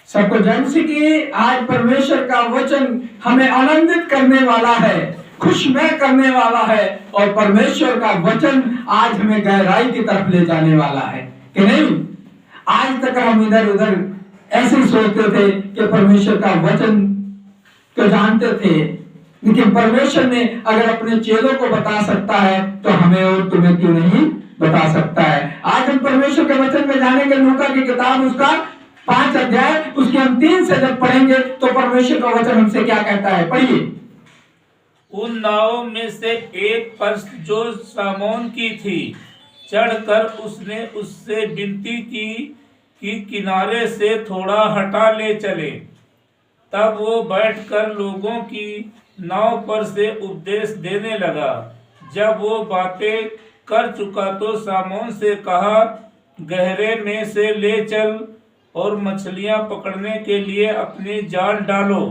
सबको जन्म से कि आज परमेश्वर का वचन हमें आनंदित करने वाला है, खुशमय करने वाला है, और परमेश्वर का वचन आज हमें गहराई की तरफ ले जाने वाला है कि नहीं। आज तक हम इधर उधर ऐसे सोचते थे कि परमेश्वर का वचन तो जानते थे, लेकिन परमेश्वर ने अगर अपने चेलों को बता सकता है तो हमें और तुम्हें क्यों नहीं बता सकता है। आज हम परमेश्वर के वचन में जानेंगे। लूका की किताब उसका 5 अध्याय, उसके हम 3 से जब पढ़ेंगे तो परमेश्वर का वचन हमसे क्या कहता है, पढ़िए। उन नावों में से एक पर जो सामोन की थी, चढ़कर उसने उससे विनती की कि किनारे से थोड़ा हटा ले चले। तब वो बैठकर लोगों की नाव पर से उपदेश देने लगा। जब वो बातें कर चुका तो सामोन से कहा, गहरे में से ले चल और मछलियां पकड़ने के लिए अपनी जाल डालो।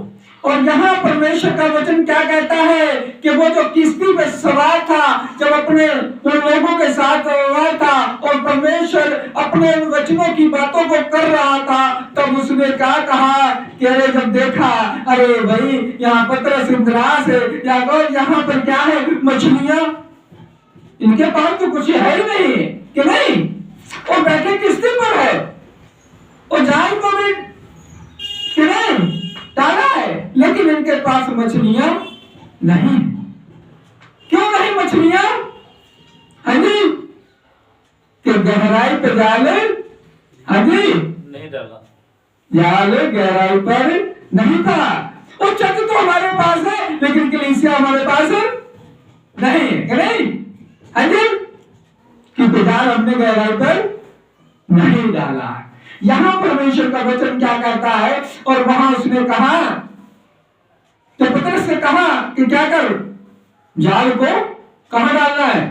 और यहाँ परमेश्वर का वचन क्या कहता है कि वो जो किश्ती पे सवार था, जब अपने उन लोगों के साथ सवार था और परमेश्वर अपने उन वचनों की बातों को कर रहा था, तब उसने क्या कहा कि अरे जब देखा, अरे भाई यहाँ पतरस इंद्रास है, यहाँ पर क्या है, मछलियां, इनके पास तो कुछ है ही नहीं कि नहीं, और बैठे किश्ती पर है और जाल को भी कि नहीं डाला है, लेकिन इनके पास मछलियां नहीं। क्यों नहीं मछलियां? हाँ जी, कि गहराई पे जाल, हाँ जी, नहीं डाला, जाल गहराई पर नहीं था। और छत तो हमारे पास है, लेकिन कलीसिया हमारे पास नहीं, कि नहीं, हाँ जी, क्योंकि जाल हमने गहराई पर नहीं डाला। यहां परमेश्वर का वचन क्या कहता है, और वहां उसने कहा, तो पतरस ने कहा कि क्या कर, जाल को कहां डालना है,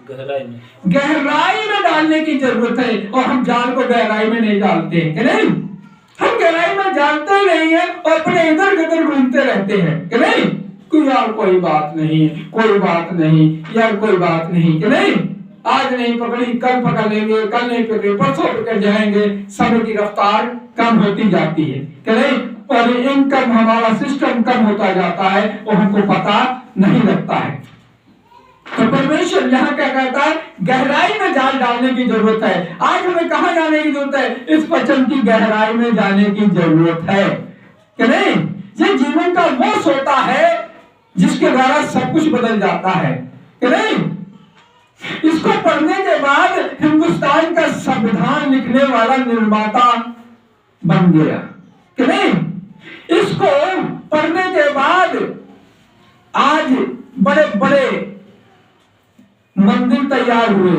गहराई में, गहराई में डालने की जरूरत है। और हम जाल को गहराई में नहीं डालते हैं कि नहीं, हम गहराई में डालते ही नहीं है और अपने इधर उधर घूमते रहते हैं कि नहीं, कि यार कोई बात नहीं, कोई बात नहीं, यार कोई बात नहीं, कि नहीं, आज नहीं पकड़ी कल पकड़ लेंगे, कल नहीं पकड़े परसों पकड़ जाएंगे। समय की रफ्तार कम होती जाती है कि नहीं, और इनकम हमारा सिस्टम कम होता जाता है और हमको पता नहीं लगता है। तो परमेश्वर यहाँ क्या कहता है, गहराई में जाल डालने की जरूरत है। आज हमें कहाँ जाने की जरूरत है, इस वचन की गहराई में जाने की जरूरत है कि नहीं। ये जीवन का वो सोता है जिसके द्वारा सब कुछ बदल जाता है कि नहीं। इसको पढ़ने के बाद हिंदुस्तान का संविधान लिखने वाला निर्माता बन गया कि नहीं। इसको पढ़ने के बाद आज बड़े बड़े मंदिर तैयार हुए,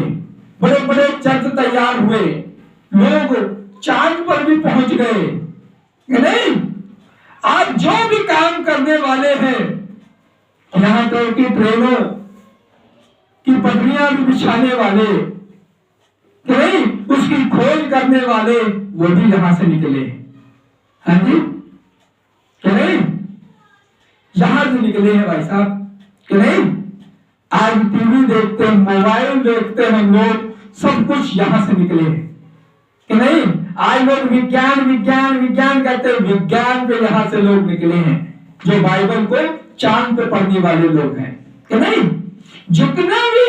बड़े बड़े चर्च तैयार हुए, लोग चांद पर भी पहुंच गए कि नहीं। आज जो भी काम करने वाले हैं, यहां तक कि ट्रेनों की पटरियां भी बिछाने वाले कि नहीं, उसकी खोज करने वाले, वो भी यहां से निकले। हाँ जी, कि नहीं, यहां से निकले हैं भाई साहब कि नहीं। आज टीवी देखते हैं, मोबाइल देखते हैं लोग, सब कुछ यहां से निकले हैं कि नहीं। आज लोग विज्ञान विज्ञान विज्ञान कहते हैं, विज्ञान पे यहां से लोग निकले हैं, जो बाइबल को चांद पे पढ़ने वाले लोग हैं कि नहीं। जितने भी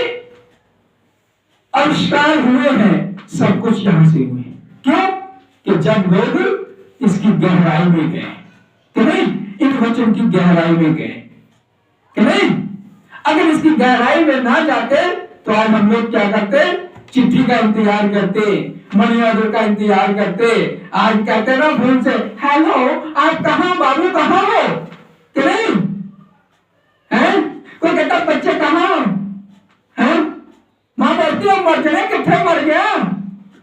आविष्कार हुए हैं सब कुछ यहां से हुए हैं। क्यों? कि जब लोग इसकी गहराई में गए कि नहीं, इन वचन की गहराई में गए कि नहीं। अगर इसकी गहराई में ना जाते तो आज हम लोग क्या करते, चिट्ठी का इंतजार करते, मनी ऑर्डर का इंतजार करते। आज कहते ना फोन से, हेलो आप कहाँ, बाबू कहाँ हो कि नहीं है। कोई कहता बच्चे कहाँ हैं, मां बोलती है मर गए, कितने मर गया,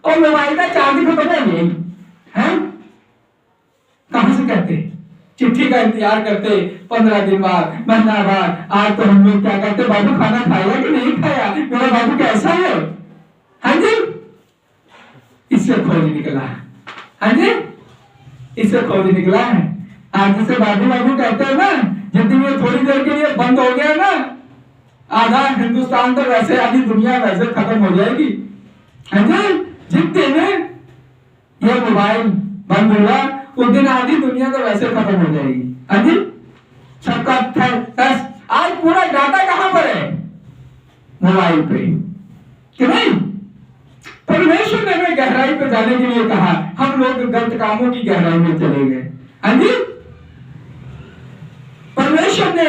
और मोबाइल का चार्ज खत्म हो गई है। कहां से कहते, चिट्ठी का इंतजार करते 15 दिन बाद, महीना बाद। आज तो हम लोग क्या करते, बाबू खाना खाया कि नहीं खाया, मेरा बाबू कैसा है। हाँ जी, इससे खोज निकला है। हाँ जी, इससे खोज निकला है। आज जिसे बाबू बाबू कहते हैं ना, जितनी ये थोड़ी देर के लिए बंद हो गया ना, आधा हिंदुस्तान तो वैसे, आधी दुनिया वैसे खत्म हो जाएगी। हाँ जी, जितने में ये मोबाइल बंद हुआ उस दिन आधी दुनिया तो वैसे खत्म हो जाएगी। हाँ जी, सबका आज पूरा डाटा कहां पर है? मोबाइल पे, कि नहीं? परमेश्वर ने हमें गहराई पे जाने के लिए कहा, हम लोग गलत कामों की गहराई में चले गए। हाँ जी, परमेश्वर ने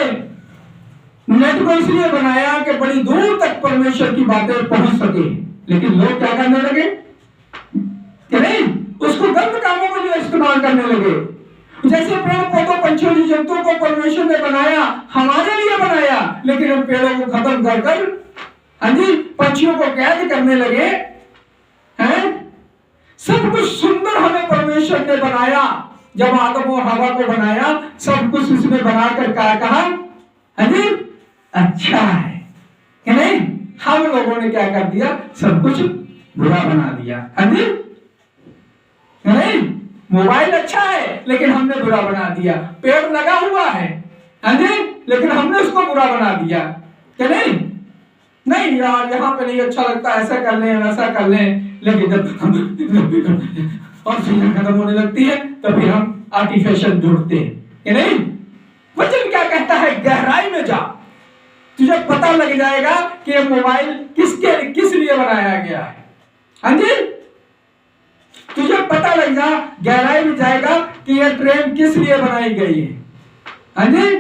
नेट को इसलिए बनाया कि बड़ी दूर तक परमेश्वर की बातें पहुंच सके, लेकिन लोग क्या करने लगे कि नहीं, उसको गलत कामों के लिए इस्तेमाल करने लगे। जैसे पेड़ पौधों पंछियों जीव जंतुओं को परमेश्वर ने बनाया, हमारे लिए बनाया, लेकिन हम पेड़ों को खत्म कर कर, हाँ जी, पंछियों को कैद करने लगे हैं। सब कुछ सुंदर हमें परमेश्वर ने बनाया। जब आदम और हवा को बनाया, सब कुछ उसने बनाकर कहा, हाँ जी, अच्छा है, कि नहीं? हम लोगों ने क्या कर दिया? सब कुछ बुरा बना दिया। हाँ जी, नहीं? मोबाइल अच्छा है, लेकिन हमने बुरा बना दिया। पेड़ लगा हुआ है, हाँ जी, लेकिन हमने उसको बुरा बना दिया, कि नहीं? नहीं यार, यहाँ पे नहीं अच्छा लगता, ऐसा कर लें, वैसा कर लें, लेकिन जब और सीजन खत्म होने लगती है तो फिर हम आर्टिफिशियल ढूंढते हैं, कि नहीं? वचन क्या कहता है? गहराई में जा, तुझे पता लग जाएगा कि ये मोबाइल किस लिए बनाया गया है। हाँ जी, तुझे पता लग जा, गहराई में जाएगा कि यह ट्रेन किस लिए बनाई गई है। हाँ जी,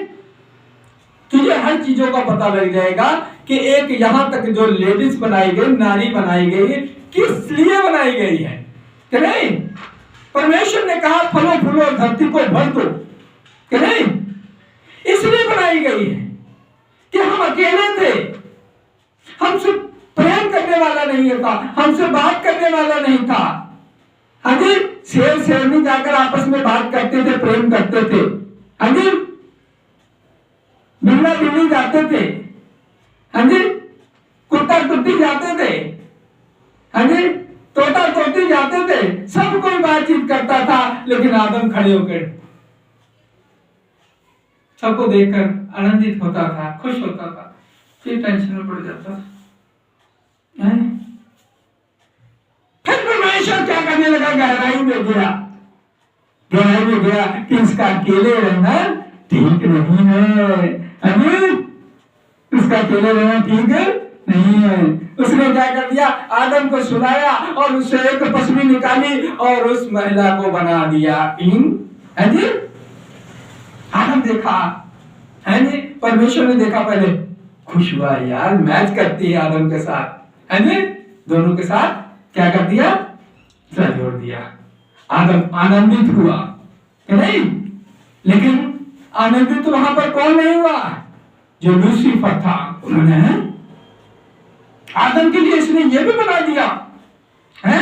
तुझे हर चीजों का पता लग जाएगा कि एक यहां तक जो लेडीज बनाई गई, नारी बनाई गई है, किस लिए बनाई गई है, कि नहीं? परमेश्वर ने कहा फलों फूलों धरती को भर दो, कि नहीं? इसलिए बनाई गई है कि हम अकेले थे, हमसे प्रेम करने वाला नहीं था, हमसे बात करने वाला नहीं था। हाँ जी, शेर शेरनी जाकर आपस में बात करते थे, प्रेम करते थे। हाँ जी, बिल्ला बिल्ली जाते थे। हाँ जी, कुत्ता कुत्ती जाते थे। हाँ जी, तोता तोती जाते थे, सब कोई बातचीत करता था, लेकिन आदम खड़े होकर सबको देखकर आनंदित होता था, खुश होता था, फिर टेंशन में पड़ जाता था। फिर परमेश्वर क्या करने लगा? गहराई में गया, गहराई में गया कि इसका अकेले रहना ठीक नहीं है। इसका अकेले रहना ठीक नहीं है। उसने क्या कर दिया? आदम को सुलाया और उससे एक पसली निकाली और उस महिला को बना दिया। है जी, आदम देखा, है जी, परमेश्वर ने देखा, पहले खुश हुआ, यार मैच करती है आदम के साथ, है जी, दोनों के साथ क्या कर दिया? जोड़ दिया। आदम आनंदित हुआ, कि नहीं? लेकिन आनंदित तो वहां पर कौन नहीं हुआ? जो लूसीफर था। उन्होंने आदम के लिए इसने ये भी बना दिया है,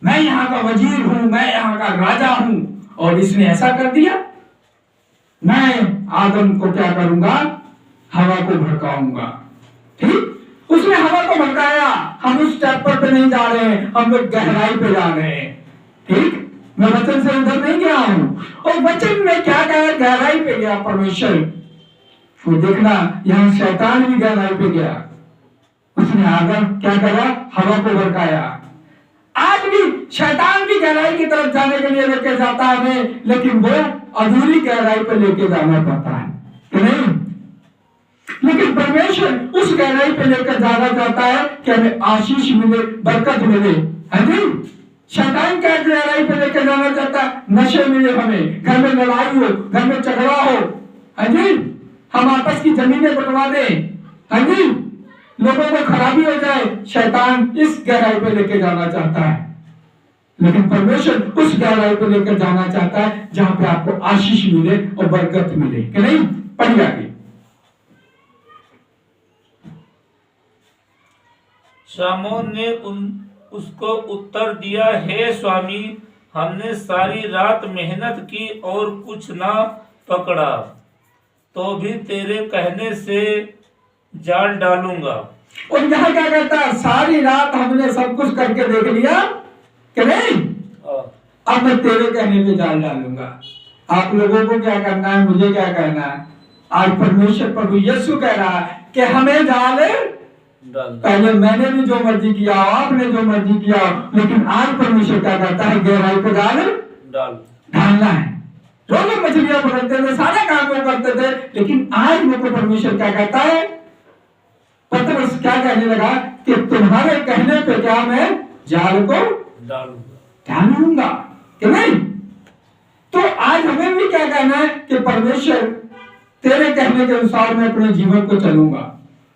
मैं यहाँ का वजीर हूं, मैं यहाँ का राजा हूं, और इसने ऐसा कर दिया। मैं आदम को क्या करूंगा? हवा को भड़काऊंगा। ठीक, उसने हवा को भड़काया। हम उस स्टेप पर नहीं जा रहे हैं, हम लोग गहराई पे जा रहे हैं। ठीक, मैं वचन से उधर नहीं गया हूं, और वचन में क्या कहा? गहराई पे गया परमेश्वर। तो देखना, यहाँ शैतान भी गहराई पे गया। उसने आदम क्या करा? हवा को भड़काया। आज भी शैतान भी गहराई की तरफ जाने के लिए लेके जाता है हमें, लेकिन वो अधूरी गहराई पे लेके जाना पड़ता है, कि नहीं? लेकिन परमेश्वर उस गहराई पे लेकर जाना चाहता है कि हमें आशीष मिले, बरकत मिले। है जी, शैतान क्या गहराई पे लेकर जाना चाहता है? नशे मिले हमें, घर में लड़ाई हो, घर में झगड़ा हो, है जी, हम आपस की जमीनें बंटवा दें, है जी, लोगों को खराबी हो जाए। शैतान इस गहराई पे लेके जाना चाहता है, लेकिन परमेश्वर उस गहराई पे लेकर जाना चाहता है जहां पे आपको आशीष मिले और बरकत मिले, कि नहीं? पढ़िए आगे। शामोन ने उसको उत्तर दिया, हे स्वामी, हमने सारी रात मेहनत की और कुछ ना पकड़ा, तो भी तेरे कहने से जाल डालूंगा। और यहाँ क्या कहता है? सारी रात हमने सब कुछ करके देख लिया, कि नहीं? अब मैं तेरे कहने पे जाल डालूंगा। आप लोगों को क्या करना है, मुझे क्या करना है? आज परमेश्वर प्रभु यीशु कह रहा है कि हमें जाल पहले मैंने भी जो मर्जी किया, आपने जो मर्जी किया, लेकिन आज परमेश्वर क्या कहता है? गहराई पे जाल डालना है। रोज मछलियां पकड़ते थे, सारे काम वो करते थे, लेकिन आज मुझको परमेश्वर क्या कहता है, पतरस क्या कहने लगा कि तुम्हारे कहने पे क्या मैं जाल को डालूंगा कि नहीं। तो आज हमें भी क्या कहना है कि परमेश्वर तेरे कहने के अनुसार मैं अपने जीवन को चलूंगा।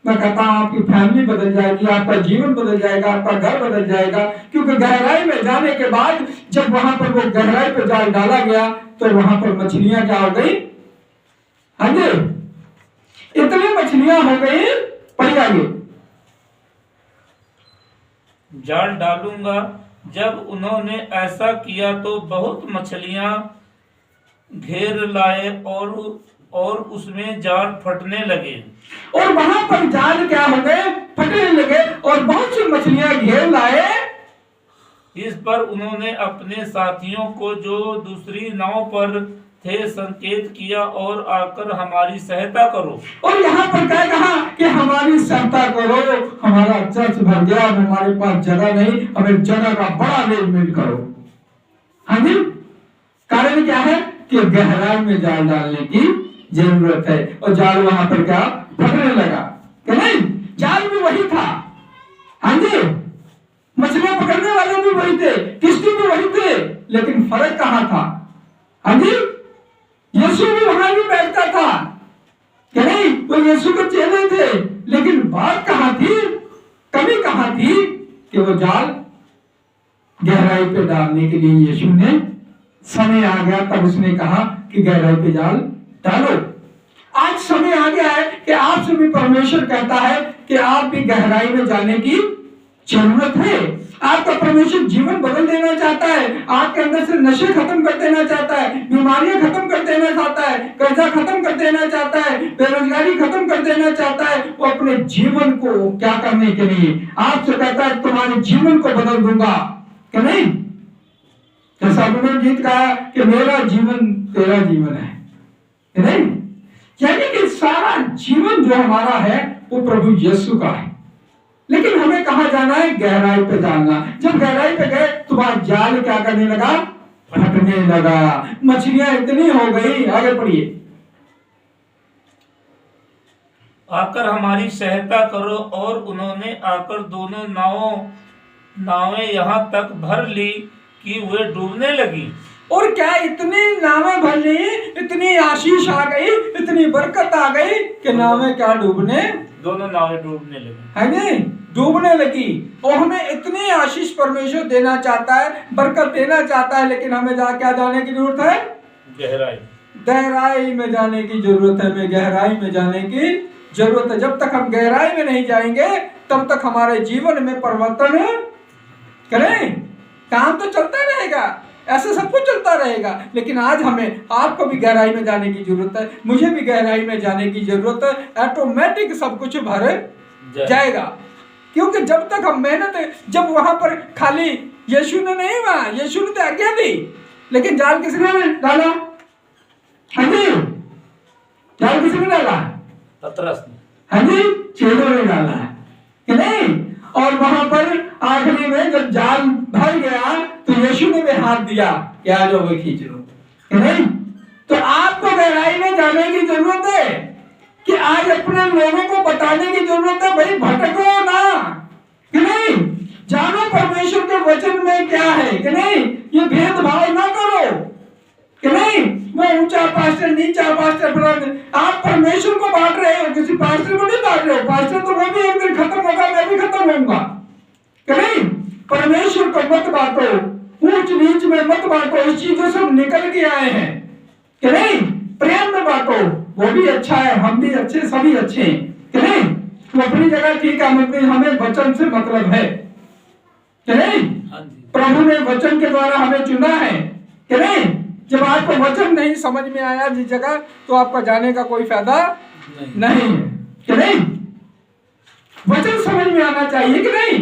मैं कहता हूं आपकी फैमिली बदल जाएगी, आपका जीवन बदल जाएगा, आपका घर बदल जाएगा, क्योंकि गहराई में जाने के बाद जब वहां पर वो गहराई पर जाल डाला गया तो वहां पर मछलियां क्या हो गई, हाँ जी, इतनी मछलियां हो गई। पढ़िए आगे। जाल डालूंगा। जब उन्होंने ऐसा किया तो बहुत मछलियां घेर लाए और उसमें जाल फटने लगे। और वहां पर जाल क्या हो गए, फटने लगे और बहुत सी मछलियां घेर लाए। इस पर उन्होंने अपने साथियों को जो दूसरी नाव पर थे संकेत किया और आकर हमारी सहायता करो। और यहाँ पर क्या कहा कि हमारी सहायता करो, हमारा चर्च भर गया, हमारे पास जगह नहीं, हमें जगह का बड़ा अरेंजमेंट करो। हाँ जी, कारण क्या है कि गहराई में जाल डालने की जरूरत है। और जाल वहां पर क्या फटने लगा कि नहीं, जाल भी वही था। हाँ जी, मछलियां पकड़ने वाले भी वही थे, किश्ती भी वही थे, लेकिन फर्क कहां था। हाँ जी, यीशु भी वहां भी बैठता था कि नहीं, वो यीशु के चेले थे, लेकिन बात कहां थी, कमी कहां थी कि वो जाल गहराई पे डालने के लिए यीशु ने समय आ गया, तब उसने कहा कि गहराई पे जाल डालो। आज समय आ गया है कि आपसे भी परमेश्वर कहता है कि आप भी गहराई में जाने की जरूरत है। आपका परमेश्वर जीवन बदल देना चाहता है, आपके अंदर से नशे खत्म कर देना चाहता है, बीमारियां खत्म कर देना चाहता है, कर्जा खत्म कर देना चाहता है, बेरोजगारी खत्म कर देना चाहता है। वो अपने जीवन को क्या करने के लिए आपसे कहता है तुम्हारे जीवन को बदल दूंगा कि नहीं। जैसा उन्होंने गीत कहा कि मेरा जीवन तेरा जीवन है कि नहीं, यानी कि सारा जीवन जो हमारा है वो प्रभु यीशु का है। लेकिन हमें कहां जाना है, गहराई पे जाना। जब गहराई पे गए तो वहां जाल क्या करने लगा, फटने लगा, मछलियां इतनी हो गई। आगे पढ़िए। आकर हमारी सहायता करो। और उन्होंने आकर दोनों नावें यहाँ तक भर ली कि वे डूबने लगी। और क्या इतनी नावें भर ली, इतनी आशीष आ गई, इतनी बरकत आ गई कि नावें क्या डूबने, दोनों नावें डूबने लगी, है नहीं, डूबने लगी। और हमें इतनी आशीष परमेश्वर देना चाहता है, बरकत देना चाहता है, लेकिन हमें क्या जाने की जरूरत है, गहराई में जाने की जरूरत है। हमें गहराई में जाने की जरूरत है। जब तक हम गहराई में नहीं जाएंगे तब तक हमारे जीवन में परिवर्तन करें, काम तो चलता रहेगा, ऐसे सब कुछ चलता रहेगा, लेकिन आज हमें आपको भी गहराई में जाने की जरूरत है, मुझे भी गहराई में जाने की जरूरत है। ऑटोमेटिक सब कुछ भर जाएगा, क्योंकि जब तक हम मेहनत, जब वहां पर खाली यीशु ने नहीं, वहां यीशु ने तो आज्ञा दी, लेकिन जाल किसने डाला, हाँ जी, जाल किसने डाला, पतरस ने, हाँ जी, चेलों ने डाला है कि नहीं। और वहां पर आखिरी में जब जाल भर गया तो यीशु ने भी हाथ दिया कि आ जाओ, खींच लो कि नहीं। तो आपको गहराई में जाने की जरूरत है कि आज अपने लोगों को बताने की जरूरत है, भाई भटको ना कि नहीं, जानो परमेश्वर के वचन में क्या है कि नहीं, ये भेदभाव ना करो कि नहीं, वो ऊंचा पास्टर नीचा पास्टर, आप परमेश्वर को बांट रहे हो, किसी पास्टर को नहीं बांट रहे हो। पास्टर तो वो भी एक दिन खत्म होगा, मैं भी खत्म होऊंगा कि नहीं। परमेश्वर को मत बांटो, ऊंच नीच में मत बांटो, इस चीजों से हम निकल के आए हैं कि नहीं। प्रेम में बांटो, वो भी अच्छा है, हम भी अच्छे, सभी अच्छे हैं कि नहीं। तो अपनी जगह ठीक है, हमें वचन से मतलब है कि नहीं। प्रभु ने वचन के द्वारा हमें चुना है कि नहीं। जब आपको वचन नहीं समझ में आया जिस जगह, तो आपका जाने का कोई फायदा नहीं है कि नहीं। वचन समझ में आना चाहिए कि नहीं।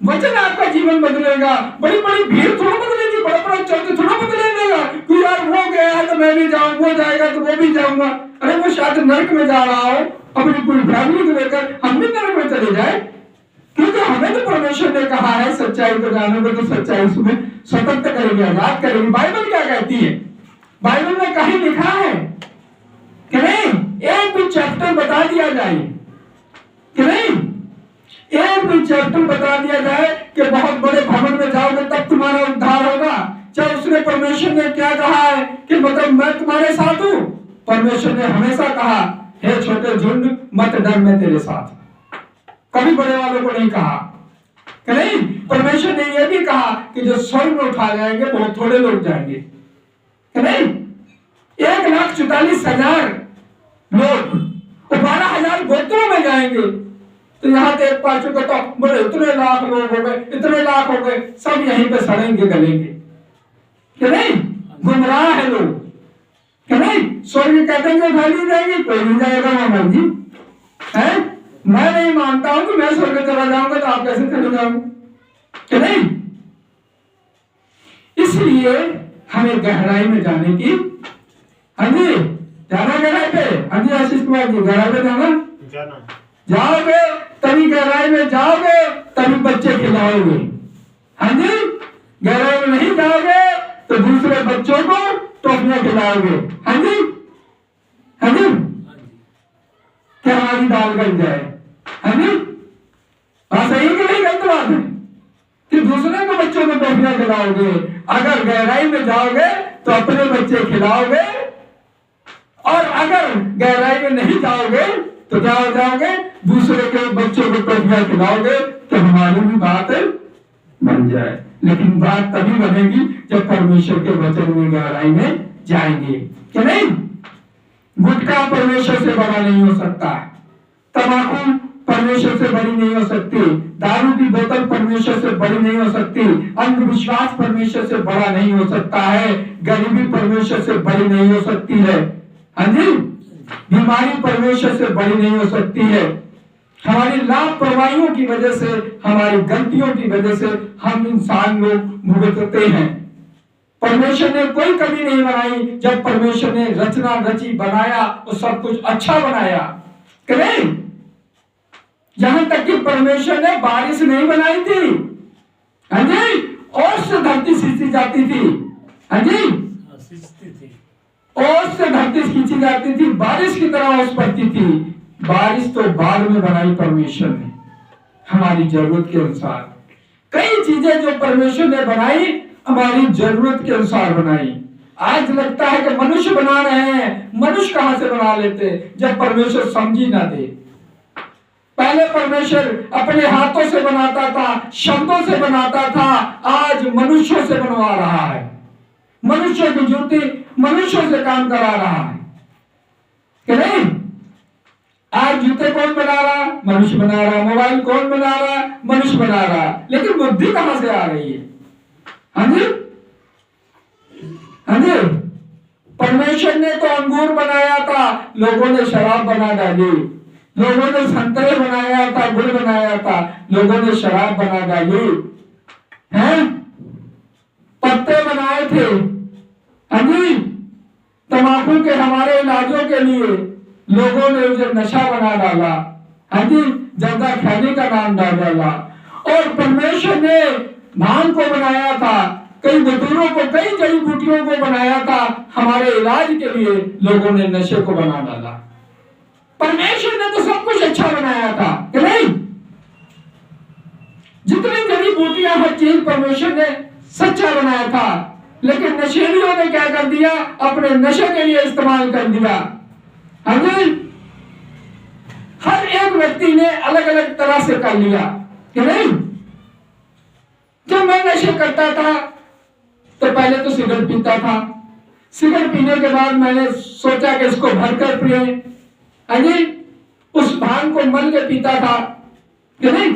वचन आपका जीवन बदलेगा। बड़ी बड़ी भीड़ थोड़ा बदलेगी, बड़ा बड़ा चर्च थोड़ा बदले देगा कि यार वो गया है तो मैं भी जाऊँ, वो जाएगा तो वो भी जाऊंगा। अरे वो शायद नरक में जा रहा हो, अपनी पूरी फैमिली को लेकर हम भी नरक में चले जाए, क्योंकि हमें तो परमेश्वर ने कहा है सच्चाई को जानोगे तो सच्चाई उसमें स्वतंत्र करेगी, आजाद करेगी। बाइबल क्या कहती है बाइबल में कहीं लिखा है कि नहीं? एक भी चैप्टर बता दिया जाए कि नहीं? एक भी चैप्टर बता दिया जाए कि बहुत बड़े भवन में जाओगे तब तुम्हारा उद्धार होगा। चाहे उसने परमेश्वर ने क्या कहा है कि मतलब मैं तुम्हारे साथ हूं। परमेश्वर ने हमेशा कहा, हे छोटे झुंड मत डर, मैं तेरे साथ। कभी बड़े वालों को नहीं कहा कि नहीं? परमेश्वर ने यह भी कहा कि जो स्वर्ग में उठा जाएंगे बहुत थोड़े लोग जाएंगे कि नहीं? 1,44,000 लोग, 12,000 गोत्रों में जाएंगे। तो यहाँ तो एक पांचों को तो बोले इतने लाख लोग हो गए, इतने लाख हो गए, सब यहीं पे सड़ेंगे गलेंगे कि नहीं? गुमराह है लोग कि नहीं? स्वर्ग कहते हैं खाली जाएंगे, कोई नहीं जाएगा मामा जी है। मैं नहीं मानता हूं कि मैं स्वर्ग चला जाऊंगा, तो आप कैसे चले जाओगे कि नहीं? इसलिए हमें गहराई में जाने की, हाँ जी जाना गहराई पे, हाँ जी आशीष कुमार जी गहराई पे जाना जाओगे तभी गहराई में जाओगे, तभी बच्चे खिलाओगे। हाँ जी गहराई में नहीं जाओगे तो दूसरे बच्चों को टॉफियां खिलाओगे। हाँ जी, हाँ जी क्या हमारी दाल गल जाए? हाँ जी बात सही है कि नहीं? गलत बात है कि दूसरे को बच्चों को टॉफियां खिलाओगे। अगर गहराई में जाओगे तो अपने बच्चे खिलाओगे, और अगर गहराई में नहीं जाओगे तो क्या हो जाओगे? दूसरे के बच्चों को टॉफियां खिलाओगे। तो हमारी भी बात बन जाए, लेकिन बात तभी बनेगी जब परमेश्वर के वचन में गहराई में जाएंगे कि नहीं? गुटखा परमेश्वर से बड़ा नहीं हो सकता, तंबाकू परमेश्वर से बड़ी नहीं हो सकती, दारू की बोतल परमेश्वर से बड़ी नहीं हो सकती, अंधविश्वास परमेश्वर से बड़ा नहीं हो सकता है, गरीबी परमेश्वर से बड़ी नहीं हो सकती है। हाँ जी बीमारी परमेश्वर से बड़ी नहीं हो सकती है। हमारी लापरवाहियों की वजह से, हमारी गलतियों की वजह से हम इंसान लोग भुगतते हैं। परमेश्वर ने कोई कमी नहीं बनाई। जब परमेश्वर ने रचना रची बनाया तो सब कुछ अच्छा बनाया कि नहीं? यहां तक कि परमेश्वर ने बारिश नहीं बनाई थी, हाँ जी, और से धरती सींची जाती थी। हाँ जी और से धरती खींची जाती थी, बारिश की तरह ओस पड़ती थी। बारिश तो बाद में बनाई परमेश्वर ने हमारी जरूरत के अनुसार। कई चीजें जो परमेश्वर ने बनाई हमारी जरूरत के अनुसार बनाई। आज लगता है कि मनुष्य बना रहे हैं, मनुष्य कहां से बना लेते जब परमेश्वर समझी ना दे। पहले परमेश्वर अपने हाथों से बनाता था, शब्दों से बनाता था, आज मनुष्यों से बनवा रहा है। मनुष्यों की जूती मनुष्यों से काम करा रहा है कि नहीं? आज जूते कौन बना रहा? मनुष्य बना रहा। मोबाइल कौन बना रहा? मनुष्य बना रहा। लेकिन बुद्धि कहां से आ रही है? हाँ जी, हाँ जी परमेश्वर ने तो अंगूर बनाया था, लोगों ने शराब बना डाली। लोगों ने संतरे बनाया था, गुड़ बनाया था, लोगों ने शराब बना डाली। हैं? पत्ते बनाए थे, हाँ जी तंबाकू के हमारे इलाजों के लिए लोगों ने उसे नशा बना डाला। हाँ जी जर्दा खाने का नाम डाला। और परमेश्वर ने भांग को बनाया था, कई बतूरों को, कई जड़ी बूटियों को बनाया था हमारे इलाज के लिए, लोगों ने नशे को बना डाला। परमेश्वर ने तो सब कुछ अच्छा बनाया था कि नहीं? जितनी जड़ी बूटियां, हर चीज परमेश्वर ने सच्चा बनाया था, लेकिन नशेड़ियों ने क्या कर दिया? अपने नशे के लिए इस्तेमाल कर दिया। हाँ जी हर एक व्यक्ति ने अलग अलग तरह से कर लिया कि नहीं? जब मैं नशे करता था तो पहले तो सिगरेट पीता था। सिगरेट पीने के बाद मैंने सोचा कि इसको भरकर पिए। हाँ जी उस भांग को मल के पीता था कि नहीं?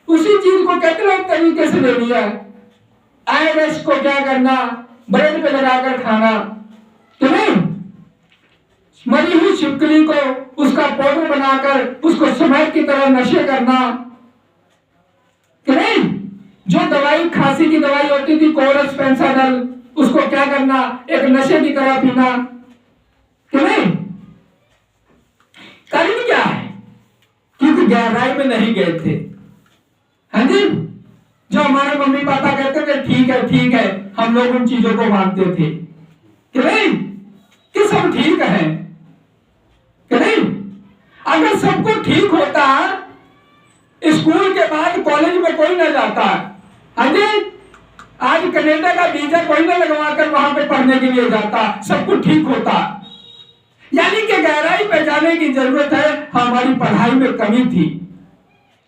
उसी चीज को कितने तरीके से ले लिया। आईएस को क्या करना? ब्रेड पे लगाकर खाना कि नहीं? मरी हुई छिपकली को उसका पाउडर बनाकर उसको समय की तरह नशे करना कि नहीं? जो दवाई, खांसी की दवाई होती थी कोरस पेंसाडल, उसको क्या करना? एक नशे की तरह पीना कि नहीं? कारण क्या है? क्योंकि गहराई में नहीं गए थे। हाँ जी जो हमारे मम्मी पापा कहते थे ठीक है ठीक है, हम लोग उन चीजों को मानते थे कि नहीं? सब ठीक है कि नहीं? अगर सब कुछ ठीक होता, स्कूल के बाद कॉलेज में कोई ना जाता, अजय आज कनाडा का वीजा कोई ना लगवाकर वहां पे पढ़ने के लिए जाता, सब कुछ ठीक होता। यानी कि गहराई पे जाने की जरूरत है। हमारी पढ़ाई में कमी थी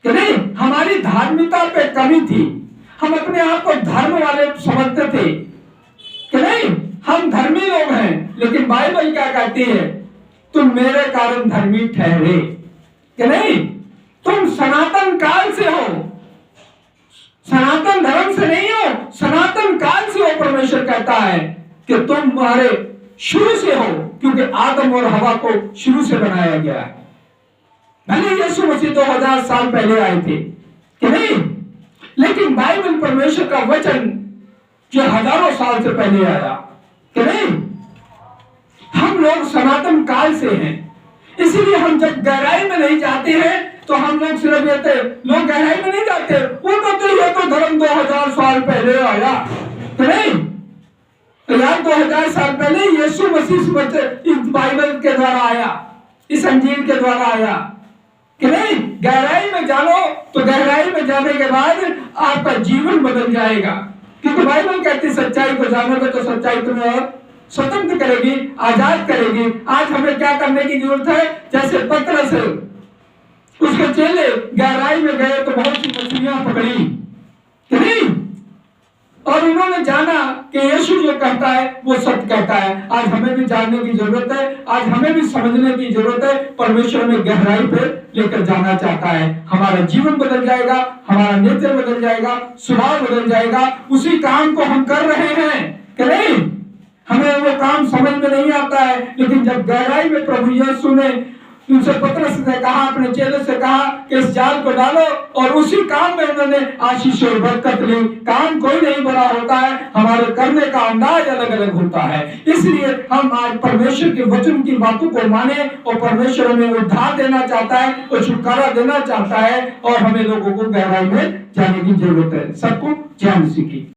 कि नहीं, हमारी धार्मिकता पे कमी थी, हम अपने आप को धर्म वाले समझते थे कि नहीं, हम धर्मी लोग हैं। लेकिन बाइबल क्या कहती है? तुम मेरे कारण धर्मी ठहरे कि नहीं, तुम सनातन काल से हो, सनातन धर्म से नहीं हो, सनातन काल से हो। परमेश्वर कहता है कि तुम हमारे शुरू से हो, क्योंकि आदम और हवा को शुरू से बनाया गया है। भले यीशु मसीह 2000 साल पहले आए थे कि नहीं, लेकिन बाइबल परमेश्वर का वचन जो हजारों साल से पहले आया कि नहीं। हम लोग सनातन काल से हैं, इसीलिए हम जब गहराई में नहीं जाते हैं तो हम लोग सिर्फ कहते लोग गहराई में नहीं जाते, वो कहते ये तो धर्म 2000 साल पहले आया कि नहीं। तो यार 2000 साल पहले यीशु मसीह इस बाइबल के द्वारा आया, इस अंजील के द्वारा आया कि नहीं। गहराई में जानो तो गहराई में जाने के बाद आपका जीवन बदल जाएगा, क्योंकि बाइबल कहती सच्चाई को जानोगे तो सच्चाई तुम्हें और स्वतंत्र करेगी, आजाद करेगी। आज हमें क्या करने की जरूरत है? जैसे पतरस उसके चेले गहराई में गए तो बहुत सी मछलियां पकड़ी कि नहीं, और उन्होंने जाना कि यीशु जो कहता है वो सत्य कहता है। आज हमें भी जानने की जरूरत है, आज हमें भी समझने की जरूरत है। परमेश्वर हमें गहराई पे लेकर जाना चाहता है। हमारा जीवन बदल जाएगा, हमारा नेत्र बदल जाएगा, स्वभाव बदल जाएगा। उसी काम को हम कर रहे हैं कि नहीं। हमें वो काम समझ में नहीं आता है, लेकिन जब गहराई में प्रभु यीशु ने उनसे पतरस ने कहा, अपने चेलों से कहा कि इस जाल को डालो, और उसी काम में उन्होंने आशीष और बरकत ली। काम कोई नहीं बड़ा होता है, हमारे करने का अंदाज अलग अलग होता है। इसलिए हम आज परमेश्वर के वचन की बातों को माने, और परमेश्वर हमें उद्धार देना चाहता है और छुटकारा देना चाहता है, और हमें लोगों को गहराई में जाने की जरूरत है। सबको जय मसीह की।